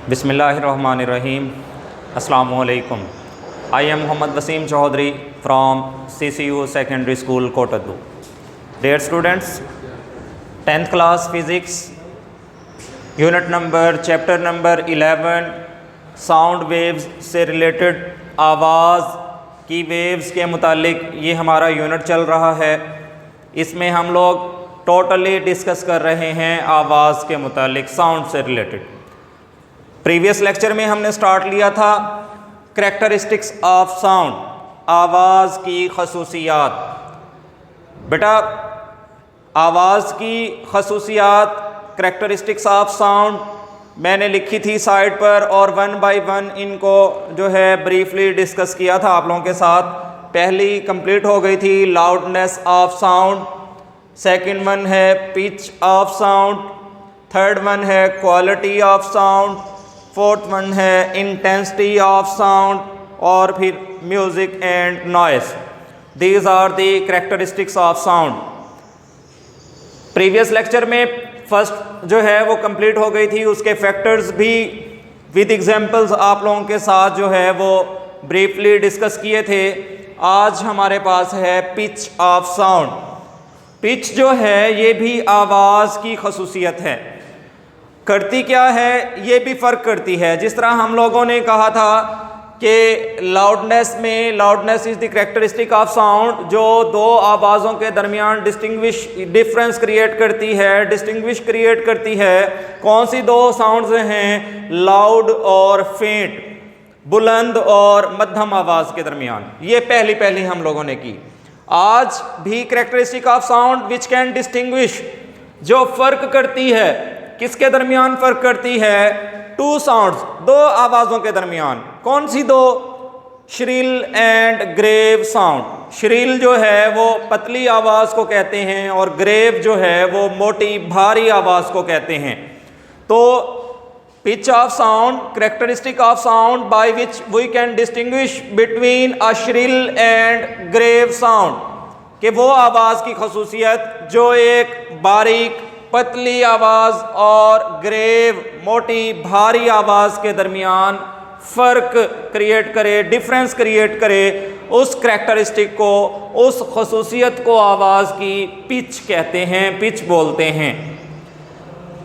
बिस्मिल्लाहिर्रहमानिर्रहीम। अस्सलामुअलैकुम। I am Mohammad Waseem Chaudhry from CCU secondary school Kot Addu. Dear students, 10th class physics unit number chapter number 11 sound waves से related आवाज़ की waves के मुतालिक ये हमारा यूनिट चल रहा है। इसमें हम लोग टोटली डिस्कस कर रहे हैं आवाज़ के मुतालिक, साउंड से रिलेटेड। प्रीवियस लेक्चर में हमने स्टार्ट लिया था करैक्टरिस्टिक्स ऑफ साउंड, आवाज़ की खसूसियात। बेटा, आवाज़ की खसूसियात करैक्टरिस्टिक्स ऑफ साउंड मैंने लिखी थी साइड पर, और वन बाय वन इनको जो है ब्रीफली डिस्कस किया था आप लोगों के साथ। पहली कंप्लीट हो गई थी loudness of sound, second one है pitch of sound, third one है quality of sound, fourth one है इंटेंसिटी ऑफ साउंड, और फिर music and noise. These are the characteristics of sound. Previous lecture में फर्स्ट जो है वो कंप्लीट हो गई थी, उसके फैक्टर्स भी विद एग्जांपल्स आप लोगों के साथ जो है वो ब्रीफली डिस्कस किए थे। आज हमारे पास है पिच ऑफ साउंड। पिच जो है ये भी आवाज़ की खसूसियत है। करती क्या है, ये भी फ़र्क करती है। जिस तरह हम लोगों ने कहा था कि लाउडनेस में, loudness is the characteristic of sound, जो दो आवाज़ों के दरमियान डिफरेंस क्रिएट करती है, डिस्टिंग्विश क्रिएट करती है। कौन सी दो साउंड्स हैं? लाउड और फेंट, बुलंद और मध्यम आवाज़ के दरमियान। ये पहली हम लोगों ने की। आज भी characteristic of sound which can distinguish, जो फ़र्क करती है, किसके दरमियान फ़र्क करती है? टू साउंड्स, दो आवाज़ों के दरमियान। कौन सी दो? Shrill and grave sound. Shrill जो है वो पतली आवाज़ को कहते हैं, और ग्रेव जो है वो मोटी भारी आवाज़ को कहते हैं। तो pitch of sound, characteristic of sound by which we can distinguish between a shrill and grave sound, कि वो आवाज़ की खसूसियत जो एक बारीक पतली आवाज़ और ग्रेव मोटी भारी आवाज़ के दरमियान फ़र्क क्रिएट करे, डिफरेंस क्रिएट करे, उस करैक्टरिस्टिक को, उस खसूसियत को आवाज़ की पिच कहते हैं, पिच बोलते हैं।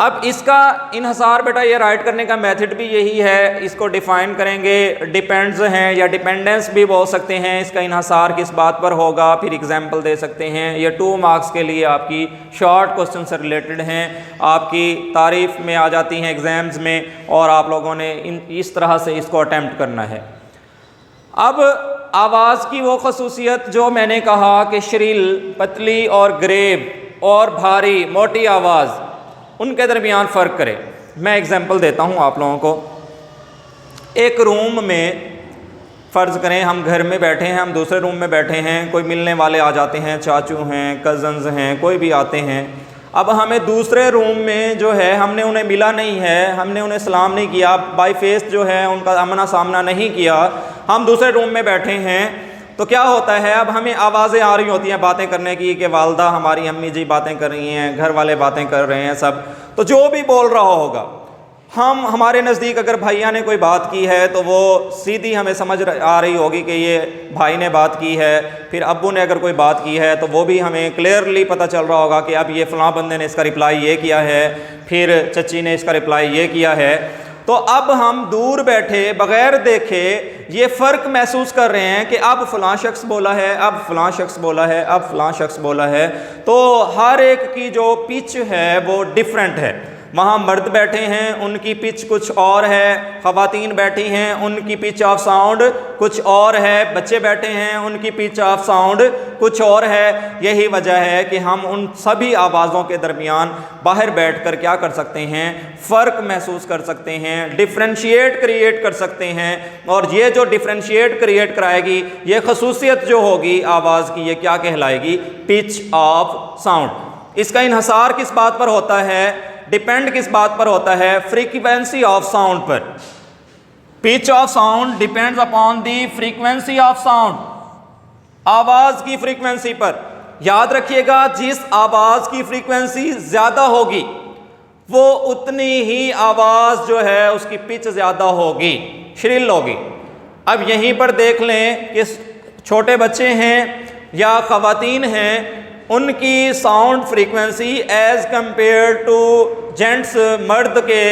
अब इसका इन्हसार बेटा ये राइट करने का मेथड भी यही है। इसको डिफ़ाइन करेंगे, डिपेंड्स हैं या डिपेंडेंस भी बोल सकते हैं। इसका इन्हसार किस बात पर होगा, फिर एग्जाम्पल दे सकते हैं। ये 2 मार्क्स के लिए आपकी शॉर्ट क्वेश्चन से रिलेटेड हैं, आपकी तारीफ़ में आ जाती हैं एग्ज़ाम्स में, और आप लोगों ने इस तरह से इसको अटैम्प्ट करना है। अब आवाज़ की वो खसूसियत जो मैंने कहा कि श्रिल, पतली और ग्रेव, और भारी मोटी आवाज़, उनके दरमियान फ़र्क करे। मैं एग्जांपल देता हूँ आप लोगों को। एक रूम में फ़र्ज़ करें हम घर में बैठे हैं, हम दूसरे रूम में बैठे हैं, कोई मिलने वाले आ जाते हैं, चाचू हैं, कज़न्स हैं, कोई भी आते हैं। अब हमें दूसरे रूम में जो है, हमने उन्हें मिला नहीं है, हमने उन्हें सलाम नहीं किया, बाय फेस जो है उनका आमना सामना नहीं किया, हम दूसरे रूम में बैठे हैं। तो क्या होता है, अब हमें आवाज़ें आ रही होती हैं बातें करने की, कि वालदा हमारी अम्मी जी बातें कर रही हैं, घर वाले बातें कर रहे हैं सब। तो जो भी बोल रहा होगा, हमारे नज़दीक अगर भैया ने कोई बात की है तो वो सीधी हमें समझ आ रही होगी कि ये भाई ने बात की है। फिर अब्बू ने अगर कोई बात की है तो वो भी हमें क्लियरली पता चल रहा होगा कि अब ये फ़लाँ बंदे ने इसका रिप्लाई ये किया है, फिर चच्ची ने इसका रिप्लाई ये किया है। तो अब हम दूर बैठे बग़ैर देखे ये फ़र्क महसूस कर रहे हैं कि अब फ़लाँ शख्स बोला है, अब फ़लाँ शख्स बोला है, अब फ़लाँ शख्स बोला है। तो हर एक की जो पिच है वो डिफरेंट है। वहाँ मर्द बैठे हैं, उनकी पिच कुछ और है, ख़वातीन बैठी हैं, उनकी पिच ऑफ साउंड कुछ और है, बच्चे बैठे हैं, उनकी पिच ऑफ साउंड कुछ और है। यही वजह है कि हम उन सभी आवाज़ों के दरमियान बाहर बैठकर क्या कर सकते हैं? फ़र्क महसूस कर सकते हैं, डिफ्रेंशिएट क्रिएट कर सकते हैं। और ये जो डिफ्रेंशिएट क्रिएट कराएगी, ये खसूसियत जो होगी आवाज़ की, ये क्या कहलाएगी? Pitch of sound. इसका इन्हसार किस बात पर होता है? डिपेंड किस बात पर होता है? फ्रीक्वेंसी ऑफ साउंड पर। Pitch of sound depends upon the frequency of sound, आवाज़ की फ्रीक्वेंसी पर। याद रखिएगा, जिस आवाज़ की फ्रीक्वेंसी ज़्यादा होगी वो उतनी ही आवाज़ जो है उसकी पिच ज़्यादा होगी, श्रिल होगी। अब यहीं पर देख लें कि छोटे बच्चे हैं या ख़वातीन हैं, उनकी sound frequency as compare to gents, मर्द के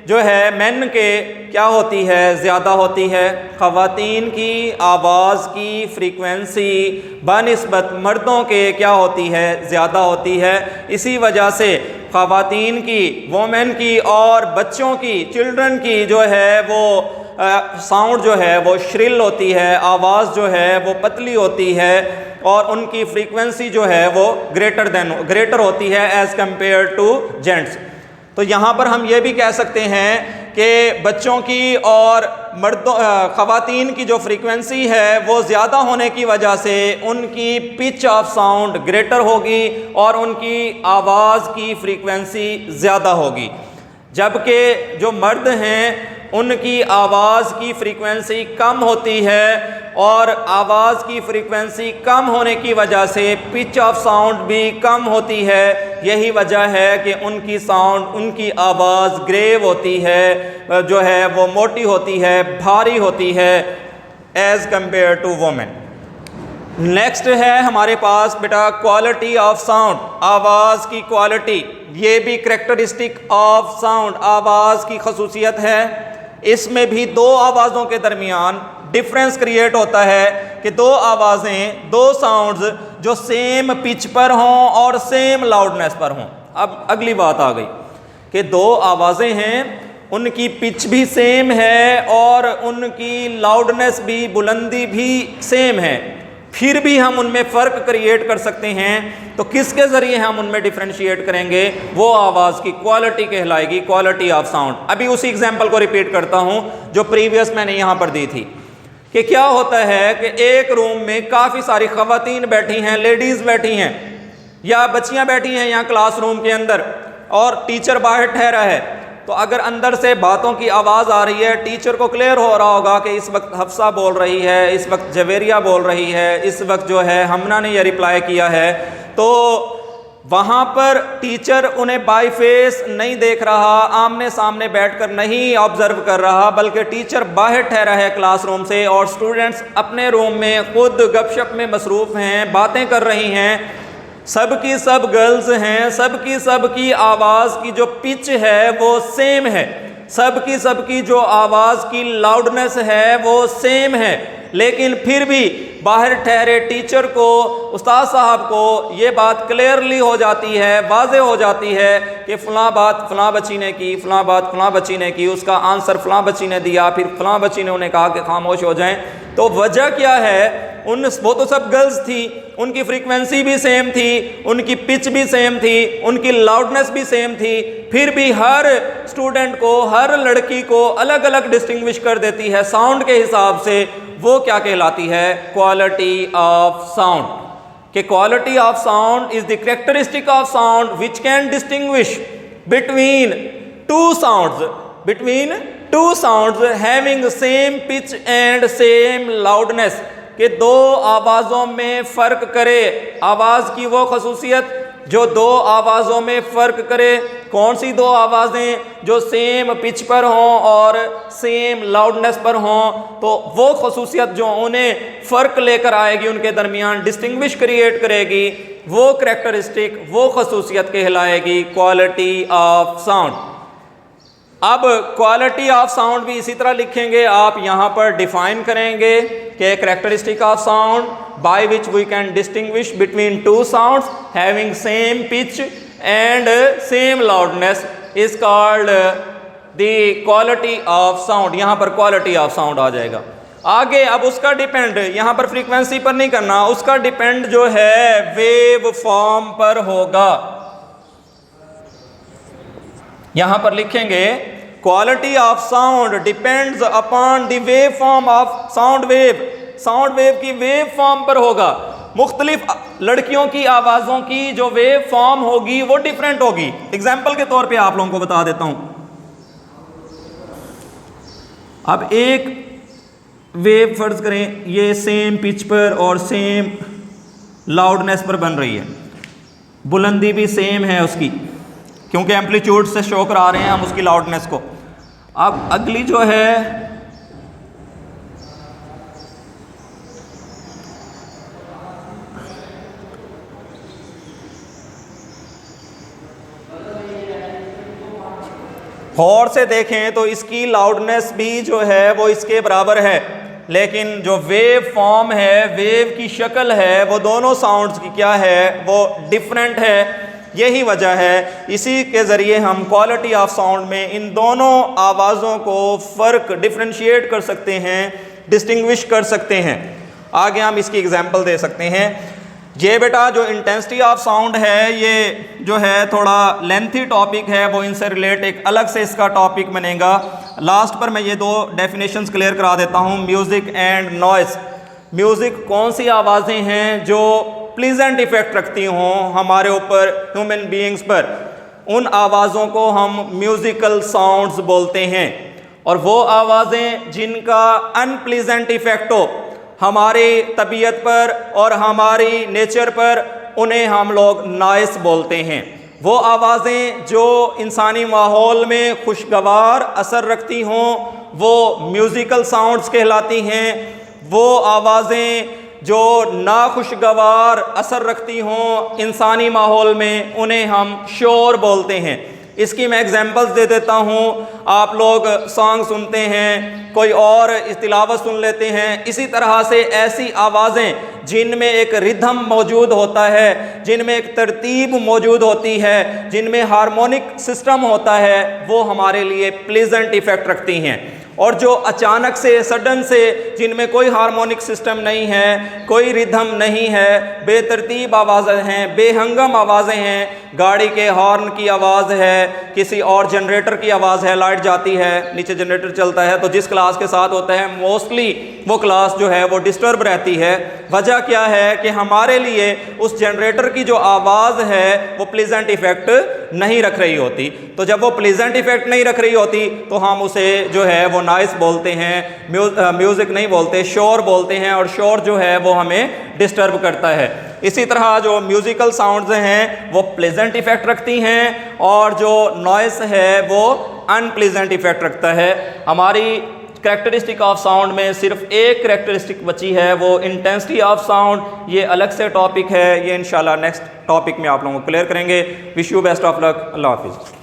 जो है मेन के क्या होती है, ज़्यादा होती है। ख़वातीन की आवाज़ की फ्रीक्वेंसी बनिस्बत मर्दों के क्या होती है, ज़्यादा होती है। इसी वजह से ख़वातीन की, वोमेन की और बच्चों की, चिल्ड्रन की जो है वो साउंड जो है वो श्रिल होती है, आवाज़ जो है वो पतली होती है और उनकी फ्रीक्वेंसी जो है वो ग्रेटर होती है एज़ कंपेयर टू जेंट्स। तो यहाँ पर हम ये भी कह सकते हैं कि बच्चों की और मर्दों ख़वातीन की जो फ्रीक्वेंसी है वो ज़्यादा होने की वजह से उनकी पिच ऑफ साउंड ग्रेटर होगी और उनकी आवाज़ की फ्रीक्वेंसी ज़्यादा होगी। जबकि जो मर्द हैं उनकी आवाज़ की फ्रीक्वेंसी कम होती है और आवाज़ की फ्रीक्वेंसी कम होने की वजह से पिच ऑफ साउंड भी कम होती है। यही वजह है कि उनकी साउंड, उनकी आवाज़ ग्रेव होती है, जो है वो मोटी होती है, भारी होती है as compare to women. Next है हमारे पास बेटा क्वालिटी ऑफ साउंड, आवाज़ की क्वालिटी। ये भी करैक्टरिस्टिक ऑफ साउंड, आवाज़ की खसूसियत है। इसमें भी दो आवाज़ों के दरमियान डिफरेंस क्रिएट होता है कि दो आवाज़ें, दो साउंड्स जो सेम पिच पर हों और सेम लाउडनेस पर हों। अब अगली बात आ गई कि दो आवाज़ें हैं, उनकी पिच भी सेम है और उनकी लाउडनेस भी, बुलंदी भी सेम है, फिर भी हम उनमें फ़र्क क्रिएट कर सकते हैं। तो किसके ज़रिए हम उनमें डिफ्रेंशिएट करेंगे? वो आवाज़ की क्वालिटी कहलाएगी, क्वालिटी ऑफ साउंड। अभी उसी एग्जाम्पल को रिपीट करता हूँ जो प्रीवियस मैंने यहाँ पर दी थी कि क्या होता है कि एक रूम में काफ़ी सारी ख़वातीन बैठी हैं, लेडीज़ बैठी हैं या बच्चियाँ बैठी हैं यहाँ क्लासरूम के अंदर और टीचर बाहर ठहरा है। तो अगर अंदर से बातों की आवाज़ आ रही है, टीचर को क्लियर हो रहा होगा कि इस वक्त हफ्सा बोल रही है, इस वक्त जवेरिया बोल रही है, इस वक्त जो है हमना ने यह रिप्लाई किया है। तो वहाँ पर टीचर उन्हें बाय फेस नहीं देख रहा, आमने सामने बैठकर नहीं ऑब्जर्व कर रहा, बल्कि टीचर बाहर ठहरा है क्लासरूम से और स्टूडेंट्स अपने रूम में खुद गपशप में मसरूफ़ हैं, बातें कर रही हैं। सब की सब गर्ल्स हैं, सब की आवाज़ की जो पिच है वो सेम है, सब की जो आवाज़ की लाउडनेस है वो सेम है, लेकिन फिर भी बाहर ठहरे टीचर को, उस्ताद साहब को ये बात क्लियरली हो जाती है, वाज़े हो जाती है कि फ़लाँ बात फ़लाँ बच्ची ने की, फ़लाँ बात फ़लाँ बच्ची ने की, उसका आंसर फ़लाँ बच्ची ने दिया, फिर फ़लाँ बच्ची ने उन्हें कहा कि खामोश हो जाएं। तो वजह क्या है? वो तो सब गर्ल्स थी, उनकी फ्रीक्वेंसी भी सेम थी, उनकी पिच भी सेम थी, उनकी लाउडनेस भी सेम थी, फिर भी हर स्टूडेंट को, हर लड़की को अलग अलग डिस्टिंग्विश कर देती है साउंड के हिसाब से। वो क्या कहलाती है? Quality of sound. कि quality of sound is the characteristic of sound which can distinguish between two sounds having same pitch and same loudness. कि दो आवाज़ों में फ़र्क करे, आवाज़ की वो खसूसियत जो दो आवाज़ों में फ़र्क करे। कौन सी दो आवाज़ें? जो सेम पिच पर हों और सेम लाउडनेस पर हों। तो वो खसूसियत जो उन्हें फ़र्क लेकर आएगी, उनके दरमियान डिस्टिंग्विश क्रिएट करेगी, वो करैक्टरिस्टिक, वो खसूसियत कहलाएगी क्वालिटी ऑफ साउंड। अब क्वालिटी ऑफ साउंड भी इसी तरह लिखेंगे, आप यहाँ पर डिफाइन करेंगे कि characteristic of sound by which we can distinguish between two sounds having same pitch and same loudness is called the quality of sound. यहाँ पर क्वालिटी ऑफ साउंड आ जाएगा। आगे अब उसका डिपेंड यहाँ पर फ्रीक्वेंसी पर नहीं करना, उसका डिपेंड जो है वेव फॉर्म पर होगा। यहां पर लिखेंगे quality of sound depends upon the wave form of sound wave. Sound wave की वेव फॉर्म पर होगा। मुख्तलिफ लड़कियों की आवाज़ों की जो वेव फॉर्म होगी वो डिफरेंट होगी। एग्जाम्पल के तौर पे आप लोगों को बता देता हूं। अब एक वेव फर्ज करें ये सेम पिच पर और सेम लाउडनेस पर बन रही है, बुलंदी भी सेम है उसकी, क्योंकि एम्पलीट्यूड से शो करा रहे हैं हम उसकी लाउडनेस को। अब अगली जो है गौर से देखें तो इसकी लाउडनेस भी जो है वो इसके बराबर है, लेकिन जो वेव फॉर्म है, वेव की शक्ल है, वो दोनों साउंड्स की क्या है, वो डिफरेंट है। यही वजह है, इसी के ज़रिए हम क्वालिटी ऑफ साउंड में इन दोनों आवाज़ों को फ़र्क डिफ्रेंशिएट कर सकते हैं, डिस्टिंग्विश कर सकते हैं। आगे हम इसकी एग्जांपल दे सकते हैं। ये बेटा जो इंटेंसिटी ऑफ साउंड है, ये जो है थोड़ा लेंथी टॉपिक है, वो इनसे रिलेट एक अलग से इसका टॉपिक बनेगा। लास्ट पर मैं ये दो डेफिनेशंस क्लियर करा देता हूँ। Music and noise. म्यूज़िक कौन सी आवाज़ें हैं जो प्लीजेंट इफ़ेक्ट रखती हों हमारे ऊपर, ह्यूमन बीइंग्स पर, उन आवाज़ों को हम म्यूज़िकल साउंड्स बोलते हैं। और वो आवाज़ें जिनका अनप्लीजेंट इफ़ेक्ट हो हमारी तबीयत पर और हमारी नेचर पर, उन्हें हम लोग नॉइस बोलते हैं। वो आवाज़ें जो इंसानी माहौल में खुशगवार असर रखती हों वो म्यूज़िकल साउंड्स कहलाती हैं। वो आवाज़ें जो नाखुशगवार असर रखती हों इंसानी माहौल में, उन्हें हम शोर बोलते हैं। इसकी मैं एग्जांपल्स दे देता हूँ। आप लोग सॉन्ग सुनते हैं, कोई और तिलावत सुन लेते हैं। इसी तरह से ऐसी आवाज़ें जिनमें एक रिदम मौजूद होता है, जिनमें एक तरतीब मौजूद होती है, जिनमें हार्मोनिक सिस्टम होता है, वो हमारे लिए प्लीजेंट इफ़ेक्ट रखती हैं। और जो अचानक से, सडन से, जिनमें कोई हार्मोनिक सिस्टम नहीं है, कोई रिदम नहीं है, बेतरतीब आवाज़ें हैं, बेहंगम आवाज़ें हैं, गाड़ी के हॉर्न की आवाज़ है, किसी और जनरेटर की आवाज़ है, लाइट जाती है, नीचे जनरेटर चलता है, तो जिस क्लास के साथ होता है मोस्टली वो क्लास जो है वो डिस्टर्ब रहती है। वजह क्या है कि हमारे लिए उस जनरेटर की जो आवाज़ है वो प्लीजेंट इफ़ेक्ट नहीं रख रही होती। तो जब वो प्लीजेंट इफ़ेक्ट नहीं रख रही होती तो हम उसे जो है वो नॉइस बोलते हैं, म्यूज़िक नहीं बोलते, शोर बोलते हैं। और शोर जो है वो हमें डिस्टर्ब करता है। इसी तरह जो म्यूज़िकल साउंड्स हैं वो प्लेजेंट इफ़ेक्ट रखती हैं और जो नॉइस है वो अनप्लीजेंट इफ़ेक्ट रखता है। हमारी कैरेक्टरिस्टिक ऑफ साउंड में सिर्फ एक कैरेक्टरिस्टिक बची है, वो इंटेंसिटी ऑफ साउंड। ये अलग से टॉपिक है, ये इंशाल्लाह नेक्स्ट टॉपिक में आप लोगों को क्लियर करेंगे। Wish you best of luck. अल्लाह हाफिज़।